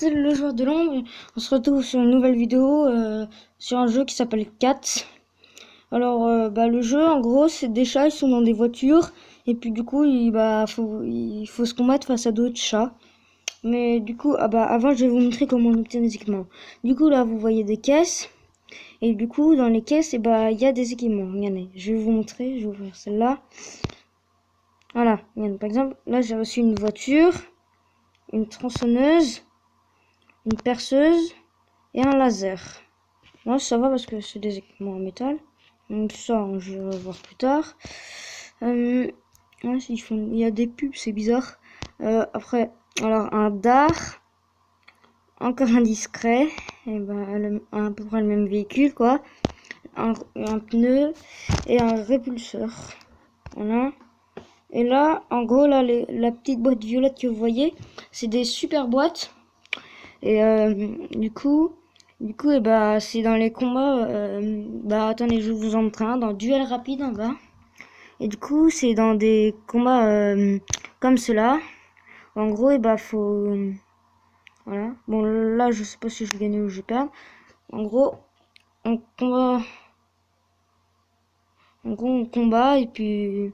c'est le joueur de l'ombre. On se retrouve sur une nouvelle vidéo sur un jeu qui s'appelle Cats. Alors le jeu en gros c'est des chats, ils sont dans des voitures et puis du coup il faut se combattre face à d'autres chats. Mais du coup avant je vais vous montrer comment on obtient des équipements. Du coup là vous voyez des caisses et du coup dans les caisses il y a des équipements. Regardez, je vais vous montrer, je vais ouvrir celle-là. Voilà, regardez, par exemple là j'ai reçu une voiture, une tronçonneuse, une perceuse et un laser. Moi ça va parce que c'est des équipements en métal. Donc ça je vais voir plus tard. Ouais, il y a des pubs, c'est bizarre. Après, alors un dard, encore un discret, et à peu près le même véhicule quoi. Un pneu et un répulseur. Voilà. Et là, en gros, là, la petite boîte violette que vous voyez, c'est des super boîtes. Et du coup, c'est dans les combats. Attendez, je vous en montre un dans duel rapide en bas. Et du coup, c'est dans des combats comme cela. En gros, faut. Voilà. Bon, là, je sais pas si je vais gagner ou je vais perdre. En gros, on combat. En gros, on combat et puis.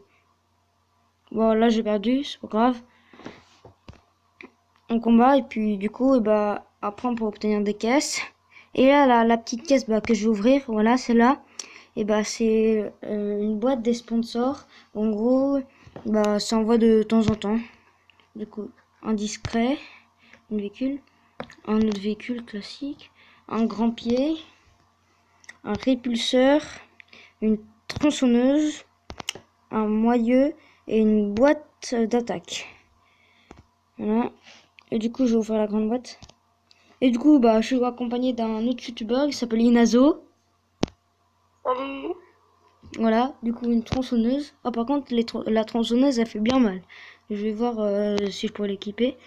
Bon, là, j'ai perdu, c'est pas grave. On combat et puis du coup après on peut obtenir des caisses et là la petite caisse que je vais ouvrir, voilà c'est là et c'est une boîte des sponsors. En gros ça envoie de temps en temps. Du coup un discret, un véhicule, un autre véhicule classique, un grand pied, un répulseur, une tronçonneuse, un moyeu et une boîte d'attaque. Voilà. Et du coup je vais ouvrir la grande boîte. Et du coup, je suis accompagné d'un autre youtubeur qui s'appelle Inazo. Salut. Voilà, du coup, une tronçonneuse. Ah, par contre, la tronçonneuse, elle fait bien mal. Je vais voir si je pourrais l'équiper.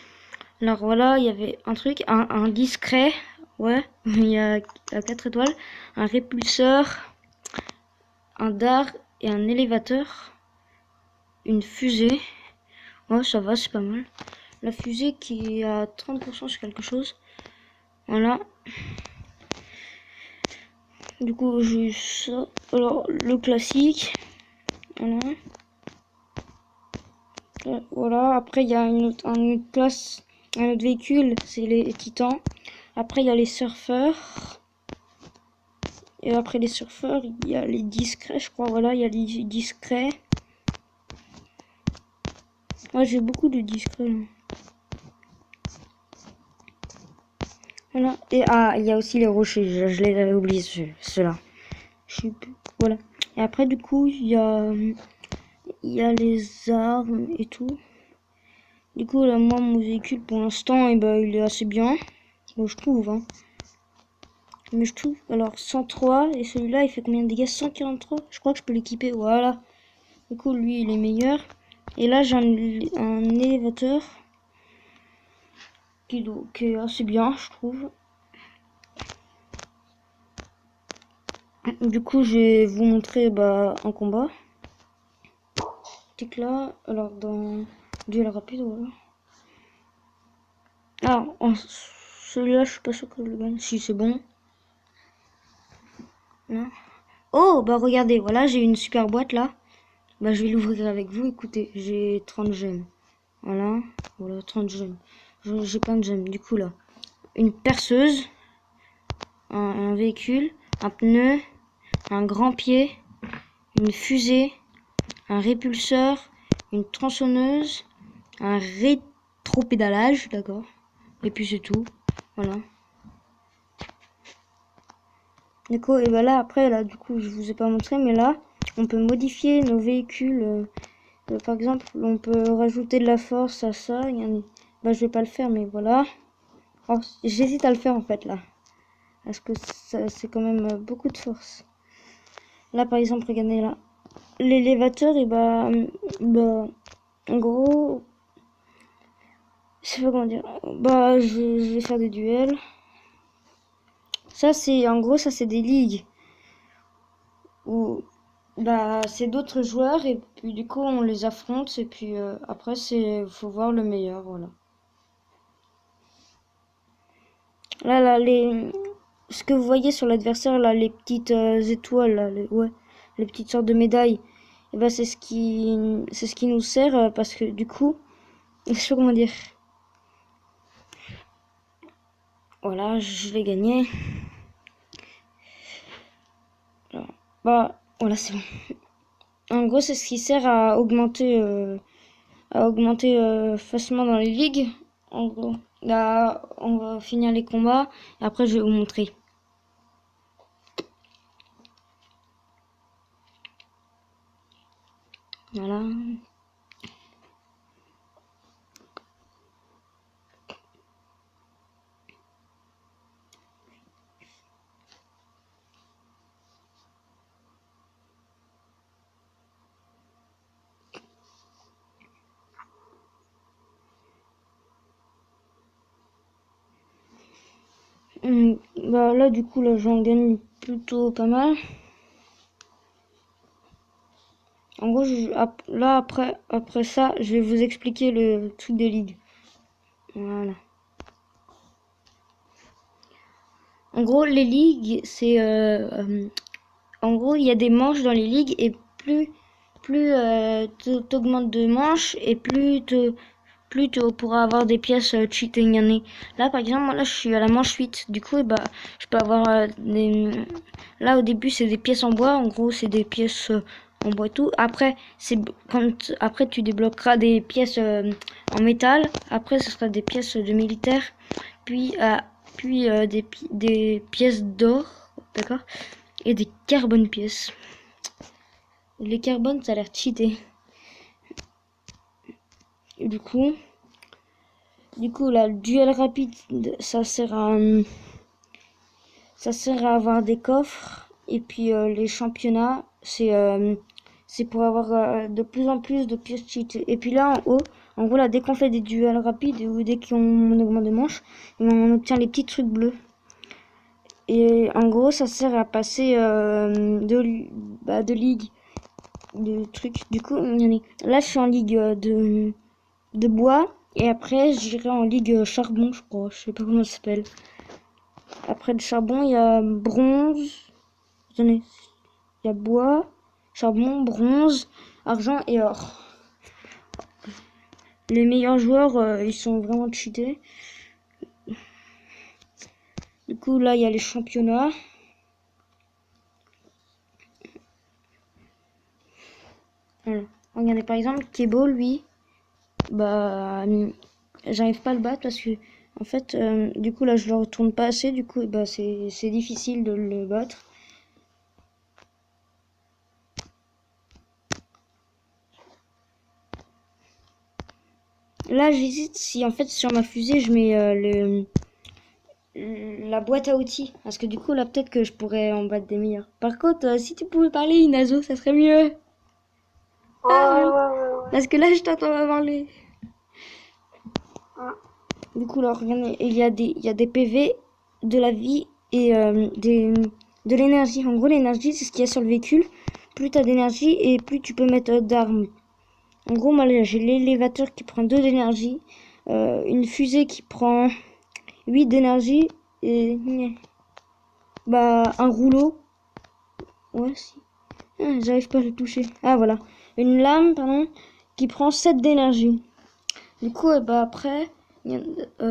Alors voilà, il y avait un truc, un discret. Ouais, il y a 4 étoiles. Un répulseur, un dard et un élévateur. Une fusée. Ouais, ça va, c'est pas mal. La fusée qui est à 30% sur quelque chose. Voilà. Du coup, j'ai ça. Alors, le classique. Voilà. Voilà. Après, il y a un autre classe, un autre véhicule, c'est les titans. Après, il y a les surfeurs. Et après les surfeurs, il y a les discrets, je crois. Voilà, il y a les discrets. Moi, j'ai beaucoup de discrets. Là. Voilà. Et il y a aussi les rochers. Je les avais oubliés, ceux-là. Voilà. Et après, du coup, il y a les armes et tout. Du coup, là, moi, mon véhicule, pour l'instant, il est assez bien. Bon, je trouve, hein. Mais je trouve, alors, 103, et celui-là, il fait combien de dégâts? 143? Je crois que je peux l'équiper, voilà. Du coup, lui, il est meilleur. Et là, j'ai un élévateur qui est assez bien, je trouve. Du coup, je vais vous montrer un combat. Tic là, alors dans duel rapide, voilà. Ah, celui-là, je suis pas sûr que je le gagne. Si, c'est bon. Non. Oh, regardez, voilà, j'ai une super boîte là. Je vais l'ouvrir avec vous. Écoutez, j'ai 30 gemmes. Voilà, 30 gemmes. J'ai plein de gemmes. Du coup, là, une perceuse, un véhicule, un pneu, un grand pied, une fusée, un répulseur, une tronçonneuse, un rétropédalage, d'accord. Et puis c'est tout. Voilà. D'accord, et là après, là, du coup, je vous ai pas montré, mais là, on peut modifier nos véhicules. Par exemple, on peut rajouter de la force à ça. Je vais pas le faire, mais voilà. Oh, j'hésite à le faire en fait là. Parce que c'est quand même beaucoup de force. Là, par exemple, regardez là. L'élévateur, en gros, je sais pas comment dire. Je vais faire des duels. Ça, en gros, ça c'est des ligues où c'est d'autres joueurs et puis du coup on les affronte et puis après faut voir le meilleur, voilà. Là, ce que vous voyez sur l'adversaire, là, les petites étoiles, là, les petites sortes de médailles, et ben c'est ce qui nous sert parce que du coup, je sais pas comment dire. Voilà, je l'ai gagné. Alors, bah, voilà, c'est bon. En gros, c'est ce qui sert à augmenter facilement dans les ligues. En gros, là, on va finir les combats et après, je vais vous montrer. Voilà. Bah là, du coup, là, j'en gagne plutôt pas mal. En gros, là, après ça, je vais vous expliquer le truc des ligues. Voilà. En gros, les ligues, c'est... en gros, il y a des manches dans les ligues et plus t'augmentes de manches et plus tu pourras avoir des pièces cheating gagnées. Là, par exemple, moi, là, je suis à la manche 8. Du coup, bah, je peux avoir des... Là, au début, c'est des pièces en bois. En gros, c'est des pièces en bois et tout. Après, après, tu débloqueras des pièces en métal. Après, ce sera des pièces de militaires. Puis, des pièces d'or. D'accord? Et des carbone pièces. Les carbones, ça a l'air cheaté. Et du coup, là, le duel rapide, ça sert à avoir des coffres. Et puis les championnats, c'est pour avoir de plus en plus de pièces cheat. Et puis là, en haut, en gros, là, dès qu'on fait des duels rapides ou dès qu'on augmente de manches, on obtient les petits trucs bleus. Et en gros, ça sert à passer de ligue, de trucs. Du coup, là, je suis en ligue de bois. Et après, j'irai en ligue charbon, je crois. Je sais pas comment ça s'appelle. Après le charbon, il y a bronze. Attendez. Il y a bois, charbon, bronze, argent et or. Les meilleurs joueurs, ils sont vraiment cheatés. Du coup, là, il y a les championnats. Voilà. Regardez, par exemple, Kebo, lui, bah, j'arrive pas à le battre parce que, en fait, du coup, là, je le retourne pas assez. Du coup, bah, c'est difficile de le battre. Là, j'hésite si, en fait, sur ma fusée, je mets la boîte à outils. Parce que du coup, là, peut-être que je pourrais en battre des meilleurs. Par contre, si tu pouvais parler, Inazo, ça serait mieux. Ouais. Parce que là, je t'entends pas parler. Mm. Du coup, là, regardez, il y a des PV, de la vie et de l'énergie. En gros, l'énergie, c'est ce qu'il y a sur le véhicule. Plus t'as d'énergie et plus tu peux mettre d'armes. En gros, moi, là, j'ai l'élévateur qui prend 2 d'énergie. Une fusée qui prend 8 d'énergie. Et... Bah, un rouleau. Ouais, si. Ah, j'arrive pas à le toucher. Ah, voilà. Une lame, pardon, qui prend 7 d'énergie. Du coup, bah, après, il y a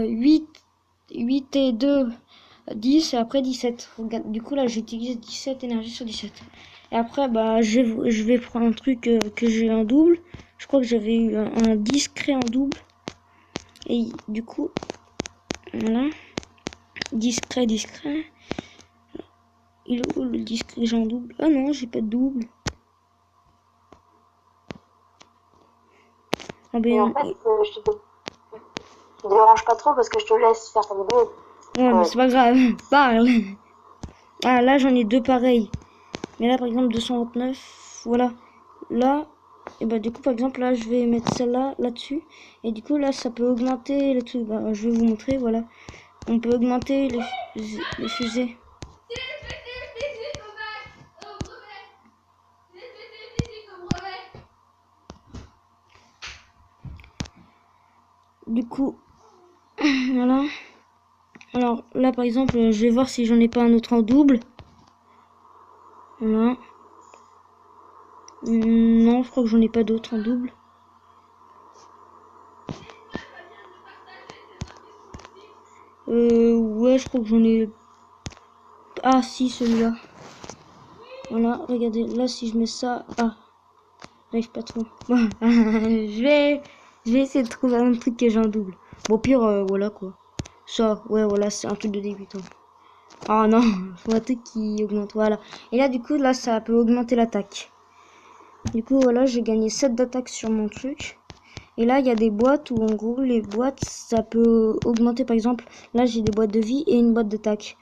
8 et 2, 10 et après 17. Regarde, du coup, là, j'utilise 17 énergie sur 17. Et après, bah, je vais prendre un truc que j'ai en double. Je crois que j'avais eu un discret en double. Et du coup, voilà. Discret. Il est où le discret que j'ai en double? Ah non, j'ai pas de double. Ah Et en ben, fait, je te dérange pas trop parce que je te laisse faire ta vidéo. ouais, mais c'est pas grave. Parle. Ah, là, j'en ai 2 pareils. Mais là, par exemple, 229, voilà. Là, et bah, du coup, par exemple, là, je vais mettre celle-là, là-dessus. Et du coup, là, ça peut augmenter les trucs. Bah, je vais vous montrer, voilà. On peut augmenter les fusées. Du coup, voilà. Alors là par exemple, je vais voir si j'en ai pas un autre en double. Voilà. Non, je crois que j'en ai pas d'autres en double. Ouais, je crois que j'en ai... Ah si, celui-là. Voilà, regardez, là si je mets ça... Ah, j'arrive pas trop. je vais essayer de trouver un truc que j'ai en double. Bon, au pire, voilà quoi. Ça, ouais, voilà, c'est un truc de débutant. Ah non, faut un truc qui augmente, voilà. Et là, du coup, là, ça peut augmenter l'attaque. Du coup, voilà, j'ai gagné 7 d'attaque sur mon truc. Et là, il y a des boîtes où, en gros, les boîtes, ça peut augmenter, par exemple, là, j'ai des boîtes de vie et une boîte d'attaque.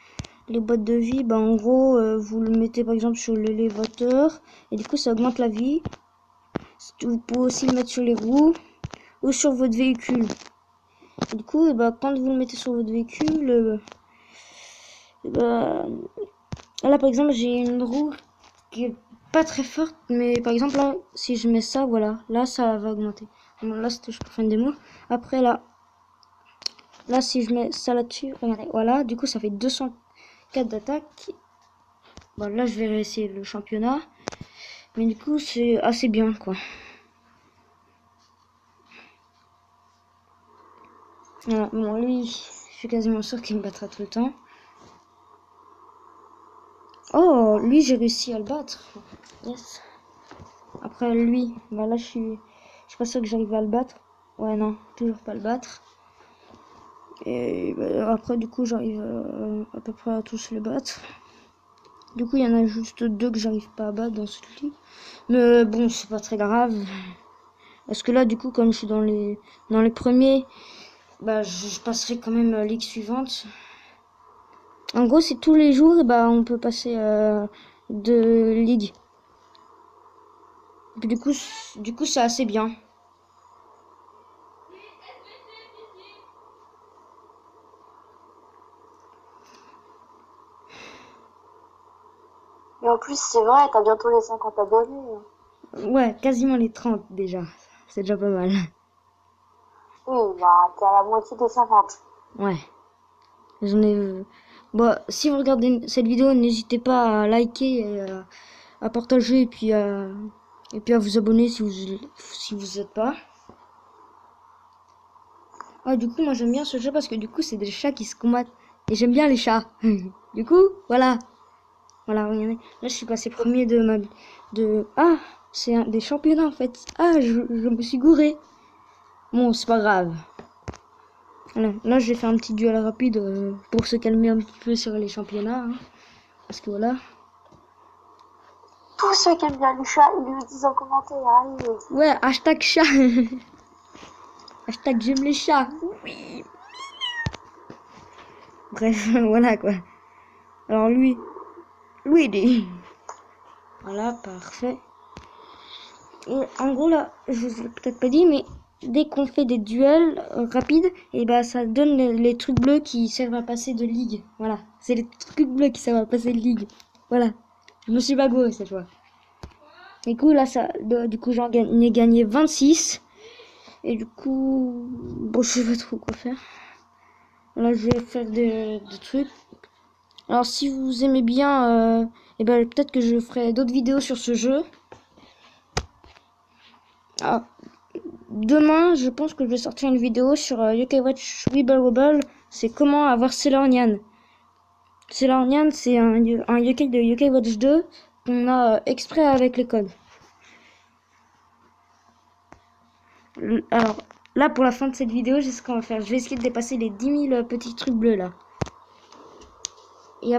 Les boîtes de vie, bah, en gros, vous le mettez, par exemple, sur l'élévateur. Et du coup, ça augmente la vie. Vous pouvez aussi le mettre sur les roues ou sur votre véhicule. Et du coup, bah, quand vous le mettez sur votre véhicule, bah, là, par exemple, j'ai une roue qui est pas très forte, mais par exemple, là, si je mets ça, voilà, là, ça va augmenter. Bon, là, c'était juste pour faire une démo. Après, là, si je mets ça là-dessus, regardez, voilà, du coup, ça fait 204 d'attaque. Bon, là, je vais réessayer le championnat. Mais du coup, c'est assez bien, quoi. Voilà, bon, lui, je suis quasiment sûr qu'il me battra tout le temps. Oh, lui, j'ai réussi à le battre. Yes. Après, lui, bah là, je suis pas sûr que j'arrive à le battre. Ouais, non, toujours pas le battre. Et bah, après, du coup, j'arrive à peu près à tous les battre. Du coup, il y en a juste 2 que j'arrive pas à battre dans cette ligue. Mais bon, c'est pas très grave. Parce que là, du coup, comme je suis dans les premiers, bah, je passerai quand même à la ligue suivante. En gros, c'est tous les jours, bah, on peut passer de ligue. Et puis, du coup, c'est assez bien. Et en plus, c'est vrai, t'as bientôt les 50 abonnés. Ouais, quasiment les 30 déjà. C'est déjà pas mal. Oui, bah, t'es à la moitié des 50. Ouais. J'en ai... Bon, si vous regardez cette vidéo, n'hésitez pas à liker et à partager et puis à vous abonner si vous êtes pas. Ah, du coup, moi j'aime bien ce jeu parce que du coup, c'est des chats qui se combattent. Et j'aime bien les chats. Du coup, voilà. Voilà, regardez. Là, je suis passé premier Ah, c'est des championnats en fait. Ah, je me suis gouré. Bon, c'est pas grave. Voilà. Là, je vais faire un petit duel rapide pour se calmer un petit peu sur les championnats. Hein. Parce que voilà. Tous ceux qui aiment bien les chats, ils le disent en commentaire. Hein, Ouais, hashtag chat. Hashtag j'aime les chats. Oui. Bref, voilà quoi. Alors lui, il est... Voilà, parfait. Et en gros là, je vous ai peut-être pas dit, mais dès qu'on fait des duels rapides, et bah ça donne les trucs bleus qui servent à passer de ligue. Voilà, c'est les trucs bleus qui servent à passer de ligue. Voilà, je me suis bagouré cette fois. Du coup là, du coup j'en ai gagné 26. Et du coup, bon, je sais pas trop quoi faire. Là, je vais faire des trucs. Alors, si vous aimez bien, et ben peut-être que je ferai d'autres vidéos sur ce jeu. Ah, demain, je pense que je vais sortir une vidéo sur Yokai Watch Wibble Wobble. C'est comment avoir Sailor Nyan. Sailor Nyan, c'est un yokai de Yokai Watch 2 qu'on a exprès avec les codes. Alors, là, pour la fin de cette vidéo, j'ai ce qu'on va faire. Je vais essayer de dépasser les 10 000 petits trucs bleus, là. Et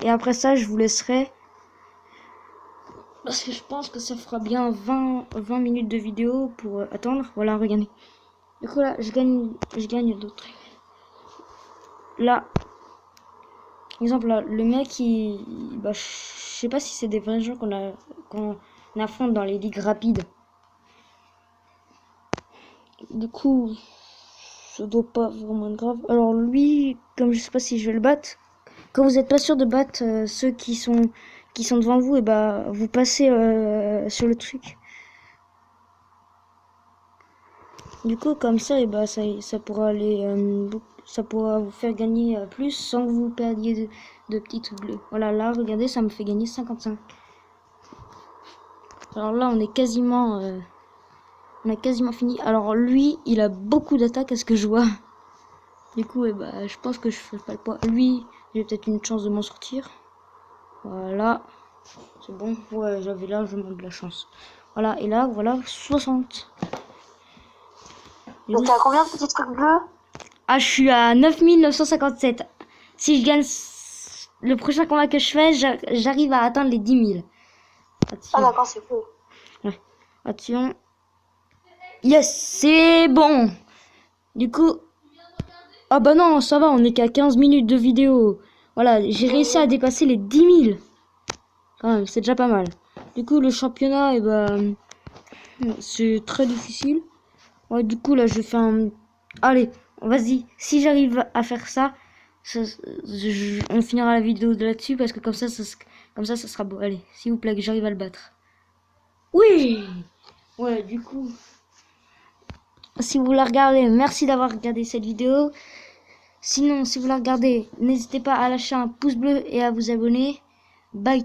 après ça, je vous laisserai. Parce que je pense que ça fera bien 20 minutes de vidéo pour attendre. Voilà, regardez. Du coup, là, je gagne d'autres trucs. Là, exemple, là, le mec, bah, je sais pas si c'est des vrais gens qu'on affronte dans les ligues rapides. Du coup, ça doit pas vraiment être grave. Alors lui, comme je sais pas si je vais le battre, quand vous êtes pas sûr de battre ceux qui sont devant vous, et bah vous passez sur le truc. Du coup, comme ça, et bah, ça pourra aller, ça pourra vous faire gagner plus sans que vous perdiez de petits trucs bleus. Voilà, là, regardez, ça me fait gagner 55. Alors là, on a quasiment fini. Alors lui, il a beaucoup d'attaques à ce que je vois. Du coup, et bah, je pense que je ferai pas le poids. Lui, j'ai peut-être une chance de m'en sortir. Voilà, c'est bon. Ouais, j'avais largement de la chance. Voilà, et là, voilà, 60. Mais t'as combien de petits trucs bleus? Ah, je suis à 9957. Si je gagne le prochain combat que je fais, j'arrive à atteindre les 10 000. Ah d'accord, c'est cool. Ouais. Attention. Yes, c'est bon. Du coup... Ah bah non, ça va, on est qu'à 15 minutes de vidéo. Voilà, j'ai réussi à dépasser les 10 000. Quand même, c'est déjà pas mal. Du coup, le championnat, et ben, c'est très difficile. Ouais, du coup, là, je fais un... Allez, vas-y. Si j'arrive à faire ça, on finira la vidéo de là-dessus parce que comme ça, ça sera beau. Allez, s'il vous plaît, que j'arrive à le battre. Oui! Ouais, du coup, si vous la regardez, merci d'avoir regardé cette vidéo. Sinon, si vous la regardez, n'hésitez pas à lâcher un pouce bleu et à vous abonner. Bye!